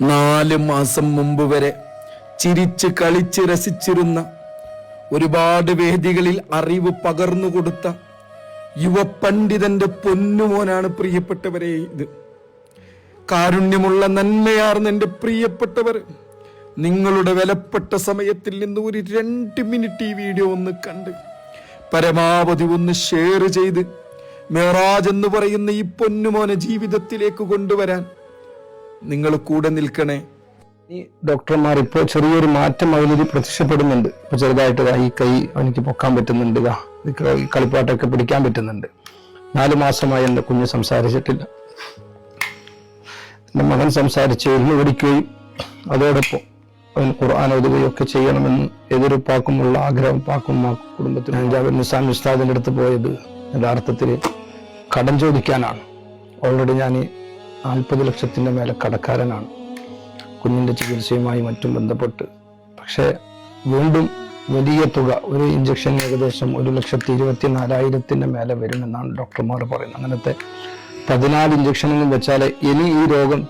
4 മാസം മുമ്പ് വരെ ചിരിച്ച് കളിച്ച് രസിച്ചിരുന്ന, ഒരുപാട് വേദികളിൽ അറിവ് പകർന്നുകൊടുത്ത യുവപണ്ഡിതന്റെ പൊന്നുമോനാണ് പ്രിയപ്പെട്ടവരെ ഇത്. കാരുണ്യമുള്ള നന്മയാർന്ന എൻ്റെ പ്രിയപ്പെട്ടവർ, നിങ്ങളുടെ വിലപ്പെട്ട സമയത്തിൽ നിന്ന് ഒരു 2 മിനിറ്റ് ഈ വീഡിയോ ഒന്ന് കണ്ട് പരമാവധി ഒന്ന് ഷെയർ ചെയ്ത് മെഹറാജ് എന്ന് പറയുന്ന ഈ പൊന്നുമോനെ ജീവിതത്തിലേക്ക് കൊണ്ടുവരാൻ നിങ്ങൾ കൂടെ നിൽക്കണേ. ഈ ഡോക്ടർമാർ ഇപ്പോൾ ചെറിയൊരു മാറ്റം അവരിൽ പ്രത്യക്ഷപ്പെടുന്നുണ്ട്. ഇപ്പൊ ചെറുതായിട്ട് ഈ കൈ എനിക്ക് പൊക്കാൻ പറ്റുന്നുണ്ട്, ഈ കളിപ്പാട്ടൊക്കെ പിടിക്കാൻ പറ്റുന്നുണ്ട്. 4 മാസമായി എൻ്റെ കുഞ്ഞ് സംസാരിച്ചിട്ടില്ല. എൻ്റെ മകൻ സംസാരിച്ച് എഴുതി പഠിക്കുകയും അതോടൊപ്പം അവന് ഖുർആൻ ഓതുകയൊക്കെ ചെയ്യണമെന്ന് എതിർപ്പാക്കുമുള്ള ആഗ്രഹം പാക്കും കുടുംബത്തിൽ. ജാബിർ നിസാം ഉസ്താദിന്റെ അടുത്ത് പോയത് യഥാർത്ഥത്തിൽ കടം ചോദിക്കാനാണ്. ഓൾറെഡി ഞാൻ 40 ലക്ഷത്തിന്റെ മേലെ കടക്കാരനാണ് കുഞ്ഞിന്റെ ചികിത്സയുമായി മറ്റും ബന്ധപ്പെട്ട്. പക്ഷെ വീണ്ടും വലിയ തുക, ഒരു ഇഞ്ചക്ഷൻ ഏകദേശം 1,24,000 മേലെ വരുമെന്നാണ് ഡോക്ടർമാർ പറയുന്നത്. അങ്ങനത്തെ 14 ഇഞ്ചക്ഷനുകൾ വെച്ചാൽ ഇനി ഈ രോഗം,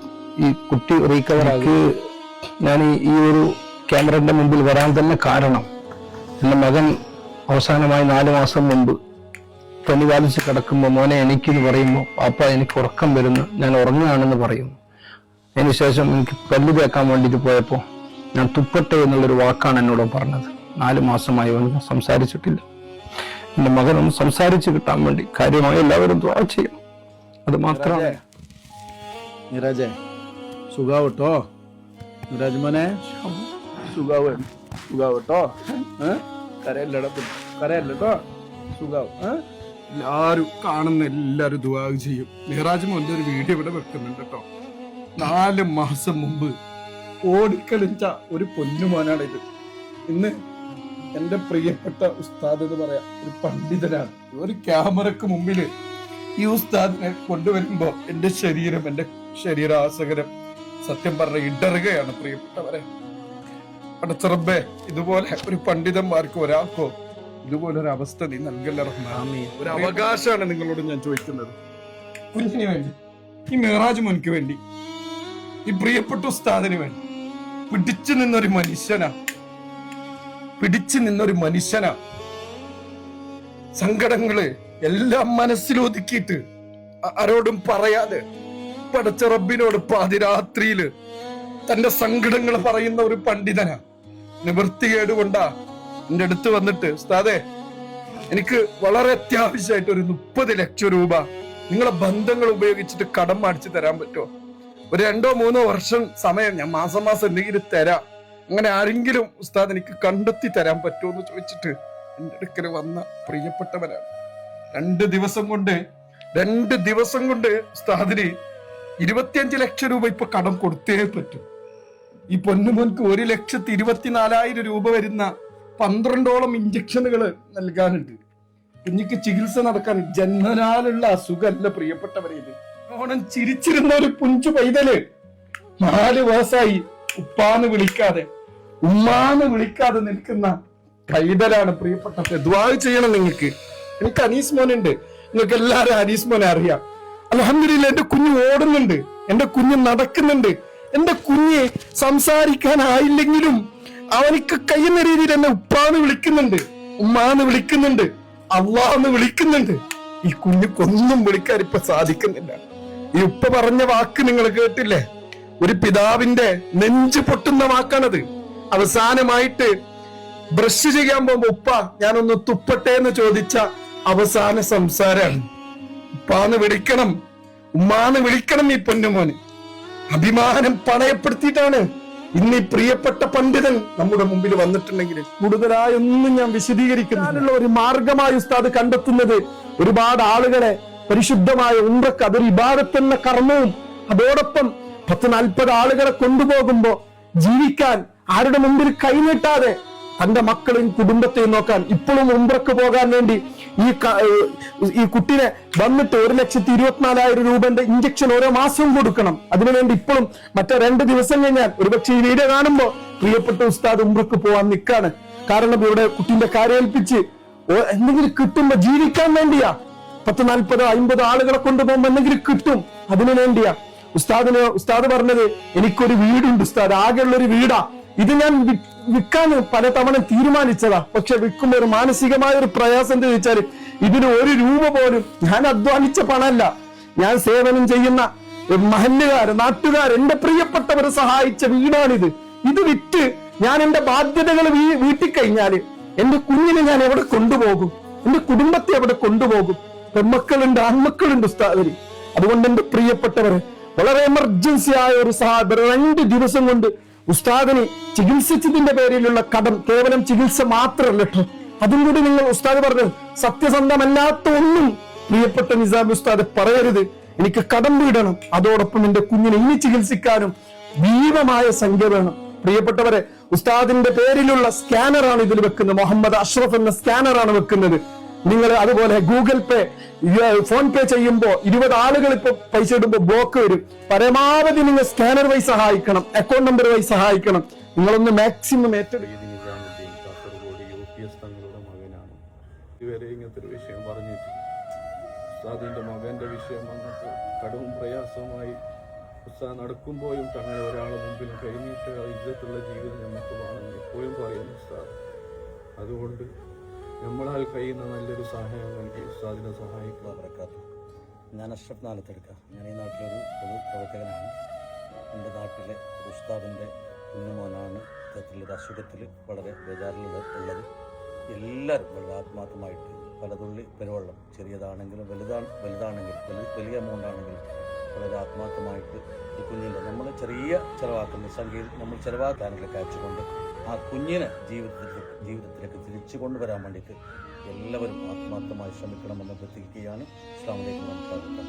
ഈ കുട്ടി റീകവർ ആക്കി. ഞാൻ ഈ ഒരു ക്യാമറയുടെ മുമ്പിൽ വരാൻ തന്നെ കാരണം, എൻ്റെ മകൻ അവസാനമായി 4 മാസം മുമ്പ് പനി ബാധിച്ച് കിടക്കുമ്പോൾ മോനെ എനിക്കെന്ന് പറയുമ്പോൾ പാപ്പ എനിക്ക് ഉറക്കം വരുന്നു, ഞാൻ ഉറങ്ങുകയാണെന്ന് പറയുന്നു. അതിനുശേഷം എനിക്ക് പല്ല് തേക്കാൻ വേണ്ടിയിട്ട് പോയപ്പോൾ ഞാൻ തുപ്പട്ടെ എന്നുള്ളൊരു വാക്കാണ് എന്നോട് പറഞ്ഞത്. 4 മാസമായി അവൻ സംസാരിച്ചിട്ടില്ല. എൻ്റെ മകനൊന്ന് സംസാരിച്ച് കിട്ടാൻ വേണ്ടി കാര്യമായി എല്ലാവരും ദുആ ചെയ്യും. അത് മാത്രമാണ്. നിരാജേ സുഖാവട്ടോ, നിരാജ് മോനെ സുഖാവട്ടോ, കരയല്ലോ, സുഖാവും. എല്ലാരും കാണുന്ന എല്ലാരും ദുആ ചെയ്യും. നിറാജ് മോന്റെ ഒരു വീഡിയോ ഇവിടെ വെക്കുന്നുണ്ട് കേട്ടോ. 4 മാസം മുമ്പ് ഓടിക്കളിച്ച ഒരു പൊന്നുമോനാണ് ഇത്. ഇന്ന് എന്റെ പ്രിയപ്പെട്ട ഉസ്താദ് എന്ന് പറയാം, ഒരു പണ്ഡിതനാണ്. ഒരു ക്യാമറക്ക് മുമ്പില് ഈ ഉസ്താദിനെ കൊണ്ടുവരുമ്പോ എന്റെ ശരീരാസകരം സത്യം പറഞ്ഞ ഇടറുകയാണ് പ്രിയപ്പെട്ടവരെ. അടച്ചറബേ, ഇതുപോലെ ഒരു പണ്ഡിതന്മാർക്കോ ഒരാൾക്കോ ഇതുപോലൊരു അവസ്ഥ നീ നൽകല്ല റഹ്മാനേ. ഒരു അവകാശമാണ് നിങ്ങളോട് ഞാൻ ചോദിക്കുന്നത്. കുഞ്ഞിന് വേണ്ടി, ഈ മെഹറാജ് മോനിക്ക് വേണ്ടി, ഈ പ്രിയപ്പെട്ട ഉസ്താദിന് വേണ്ടി പിടിച്ചു നിന്നൊരു മനുഷ്യനാ. സങ്കടങ്ങള് എല്ലാം മനസ്സിലൊതുക്കിയിട്ട് ആരോടും പറയാതെ പടച്ച റബ്ബിനോട് പാതിരാത്രിയില് തന്റെ സങ്കടങ്ങൾ പറയുന്ന ഒരു പണ്ഡിതനാ. നിവൃത്തികേട് കൊണ്ടാ എന്റെ അടുത്ത് വന്നിട്ട്, ഉസ്താദേ എനിക്ക് വളരെ അത്യാവശ്യമായിട്ട് ഒരു 30 ലക്ഷം രൂപ നിങ്ങളെ ബന്ധങ്ങൾ ഉപയോഗിച്ചിട്ട് കടം മാടിച്ചു തരാൻ പറ്റുമോ? ഒരു 2-3 വർഷം സമയം ഞാൻ മാസം എന്തെങ്കിലും തരാം, അങ്ങനെ ആരെങ്കിലും ഉസ്താദ് എനിക്ക് കണ്ടെത്തി തരാൻ പറ്റുമോ എന്ന് ചോദിച്ചിട്ട് എന്റെ അടുക്കൽ വന്ന പ്രിയപ്പെട്ടവരാണ്. 2 ദിവസം കൊണ്ട് ഉസ്താദിന് 25 ലക്ഷം രൂപ ഇപ്പൊ കടം കൊടുത്തേ പറ്റും. ഈ പൊന്നുമോൻക്ക് 1,24,000 രൂപ വരുന്ന 12ഓളം ഇഞ്ചക്ഷനുകൾ നൽകാനുണ്ട്. കുഞ്ഞിക്ക് ചികിത്സ നടക്കാൻ. ജന്മനാലുള്ള അസുഖമല്ല പ്രിയപ്പെട്ടവരെ ഇത്. ഓണം ചിരിച്ചിരുന്ന ഒരു പുഞ്ചു പൈതല് 4 വയസ്സായി ഉപ്പാന്ന് വിളിക്കാതെ ഉമ്മാന്ന് വിളിക്കാതെ നിൽക്കുന്ന പൈതലാണ് പ്രിയപ്പെട്ടവരെ. ദുആ ചെയ്യണം നിങ്ങൾക്ക്. എനിക്ക് അനീസ് മോനുണ്ട്, നിങ്ങൾക്ക് എല്ലാവരും അനീസ് മോനെ അറിയാം. അൽഹംദുലില്ലാ, എന്റെ കുഞ്ഞ് ഓടുന്നുണ്ട്, എന്റെ കുഞ്ഞ് നടക്കുന്നുണ്ട്, എന്റെ കുഞ്ഞ് സംസാരിക്കാനായില്ലെങ്കിലും അവനിക്ക് കഴിയുന്ന രീതിയിൽ എന്നെ ഉപ്പാന്ന് വിളിക്കുന്നുണ്ട്, ഉമ്മാന്ന് വിളിക്കുന്നുണ്ട്, അള്ളാന്ന് വിളിക്കുന്നുണ്ട്. ഈ കുഞ്ഞിക്കൊന്നും വിളിക്കാൻ ഇപ്പൊ സാധിക്കുന്നില്ല. ഈ ഉപ്പ പറഞ്ഞ വാക്ക് നിങ്ങൾ കേട്ടില്ലേ? ഒരു പിതാവിന്റെ നെഞ്ച് പൊട്ടുന്ന വാക്കാണത്. അവസാനമായിട്ട് ബ്രഷ് ചെയ്യാൻ പോകുമ്പോ ഉപ്പ ഞാനൊന്ന് തുപ്പട്ടെ എന്ന് ചോദിച്ച അവസാന സംസാരാണ്. ഉപ്പാന്ന് വിളിക്കണം, ഉമ്മാന്ന് വിളിക്കണം. ഈ പൊന്നുമോന് അഭിമാനം പണയപ്പെടുത്തിയിട്ടാണ് ഇന്ന് ഈ പ്രിയപ്പെട്ട പണ്ഡിതൻ നമ്മുടെ മുമ്പിൽ വന്നിട്ടുണ്ടെങ്കിൽ കൂടുതലായൊന്നും ഞാൻ വിശദീകരിക്കാനുള്ള ഒരു മാർഗമായി ഉസ്താദ് കണ്ടെത്തുന്നത് ഒരുപാട് ആളുകളെ പരിശുദ്ധമായ ഉംറക്ക്, അതൊരു ഇബാദത്ത് കർമ്മവും, അതോടൊപ്പം 10-40 ആളുകളെ കൊണ്ടുപോകുമ്പോ ജീവിക്കാൻ ആരുടെ മുമ്പിൽ കൈനീട്ടാതെ തന്റെ മക്കളെയും കുടുംബത്തെയും നോക്കാൻ ഇപ്പോഴും ഉംറക്ക് പോകാൻ വേണ്ടി ഈ കുട്ടിനെ വന്നിട്ട് 1,24,000 രൂപന്റെ ഇഞ്ചക്ഷൻ ഓരോ മാസവും കൊടുക്കണം. അതിനുവേണ്ടി ഇപ്പോഴും മറ്റേ 2 ദിവസം കഴിഞ്ഞാൽ ഒരുപക്ഷെ ഈ വീഡിയോ കാണുമ്പോ പ്രിയപ്പെട്ട ഉസ്താദ് ഉംറക്ക് പോവാൻ നിൽക്കാണ്. കാരണം ഇവിടെ കുട്ടിന്റെ കാര്യേൽപ്പിച്ച് എന്തെങ്കിലും കിട്ടുമ്പോ ജീവിക്കാൻ വേണ്ടിയാ. 10-40-50 ആളുകളെ കൊണ്ടുപോകുമ്പോ എന്തെങ്കിലും കിട്ടും, അതിനു വേണ്ടിയാ. ഉസ്താദ് പറഞ്ഞത് എനിക്കൊരു വീടുണ്ട് ഉസ്താദ്, ആകെയുള്ള ഒരു വീടാ, ഇത് ഞാൻ വിൽക്കാൻ പലതവണ തീരുമാനിച്ചതാ. പക്ഷെ വിൽക്കുമ്പോൾ ഒരു മാനസികമായ ഒരു പ്രയാസം എന്താ വെച്ചാല്, ഇതിന് ഒരു രൂപ പോലും ഞാൻ അധ്വാനിച്ച പണമല്ല, ഞാൻ സേവനം ചെയ്യുന്ന മഹല്ലുകാര്, നാട്ടുകാർ, എന്റെ പ്രിയപ്പെട്ടവരെ സഹായിച്ച വീടാണിത്. ഇത് വിറ്റ് ഞാൻ എന്റെ ബാധ്യതകൾ വീട്ടിൽ കഴിഞ്ഞാല് എന്റെ കുഞ്ഞിനെ ഞാൻ എവിടെ കൊണ്ടുപോകും? എന്റെ കുടുംബത്തെ എവിടെ കൊണ്ടുപോകും? പെൺമക്കളുണ്ട്, ആൺമക്കളുണ്ട് ഉസ്താദിന്. അതുകൊണ്ട് എന്റെ പ്രിയപ്പെട്ടവരെ, വളരെ എമർജൻസി ആയ ഒരു സഹാബർ 2 ദിവസം കൊണ്ട് ഉസ്താദിനെ ചികിത്സിച്ചതിന്റെ പേരിലുള്ള കടം കേവലം ചികിത്സ മാത്രമല്ല കേട്ടോ, അതും കൂടി നിങ്ങൾ ഉസ്താദ് പറഞ്ഞു സത്യസന്ധമല്ലാത്ത ഒന്നും പ്രിയപ്പെട്ട നിസാമി ഉസ്താദ് പറയരുത്. എനിക്ക് കടം വീടണം, അതോടൊപ്പം എന്റെ കുഞ്ഞിനെ ഇനി ചികിത്സിക്കാനും ഭീമമായ സംഖ്യ വേണം. പ്രിയപ്പെട്ടവരെ, ഉസ്താദിന്റെ പേരിലുള്ള സ്കാനറാണ് ഇതിൽ വെക്കുന്നത്. മുഹമ്മദ് അഷ്റഫ് എന്ന സ്കാനറാണ് വെക്കുന്നത്. നിങ്ങൾ അതുപോലെ ഗൂഗിൾ പേ, ഫോൺ പേ ചെയ്യുമ്പോൾ 20 ആളുകൾ ഇപ്പൊ പൈസ ഇടുമ്പോൾ ബ്ലോക്ക് വരും. പരമാവധി നിങ്ങൾ സ്കാനർ വഴി സഹായിക്കണം, അക്കൗണ്ട് നമ്പർ വഴി സഹായിക്കണം. നിങ്ങളൊന്ന് മാക്സിമം ഏറ്റെടുക്കും. കാസർഗോഡ് UPS തങ്ങളുടെ മകനാണ്. ഇതുവരെ ഇങ്ങനത്തെ ഒരു വിഷയം പറഞ്ഞിട്ടില്ല. ഉസ്താദിന്റെ മകന്റെ വിഷയം വന്നപ്പോൾ കടവും പ്രയാസവുമായി ഉസ്താദ് നടക്കുമ്പോഴും തങ്ങളെ ഒരാളെ മുമ്പിലും കഴിഞ്ഞിട്ട് ഇജ്ജത്തുള്ള ജീവിതം നമുക്ക് വേണമെന്ന് എപ്പോഴും പറയുന്നു ഉസ്താദ്. അതുകൊണ്ട് നമ്മളാൽ കഴിയുന്ന നല്ലൊരു സഹായം നൽകി ഉസ്താദിനെ സഹായിക്കുക. ഞാൻ അഷ്റഫ് നാലത്തെടുക്ക. ഞാൻ ഈ നാട്ടിലൊരു പൊതുപ്രവർത്തകനാണ്. എൻ്റെ നാട്ടിലെ ഉസ്താദിൻ്റെ കുഞ്ഞുമോനാണ് ഇത്തരത്തിലൊരു അസുഖത്തിൽ വളരെ ബേജാറിലുള്ളത്. എല്ലാവരും വളരെ ആത്മാർത്ഥമായിട്ട് പലതുള്ളി പെരുവെള്ളം, ചെറിയതാണെങ്കിലും വലുതാണെങ്കിലും വലിയ എമൗണ്ട് ആണെങ്കിലും വളരെ ആത്മാർത്ഥമായിട്ട് ഈ കുഞ്ഞിൻ്റെ നമ്മൾ ചെറിയ ചിലവാക്കുന്ന സംഖ്യയിൽ നമ്മൾ ചിലവാക്കാനൊക്കെ അയച്ചുകൊണ്ട് ആ കുഞ്ഞിനെ ജീവിതത്തിലേക്ക് തിരിച്ചു കൊണ്ടുവരാൻ വേണ്ടിയിട്ട് എല്ലാവരും ആത്മാർത്ഥമായി ശ്രമിക്കണമെന്ന് അഭ്യർത്ഥിക്കുകയാണ്. അസ്സലാമു അലൈക്കും.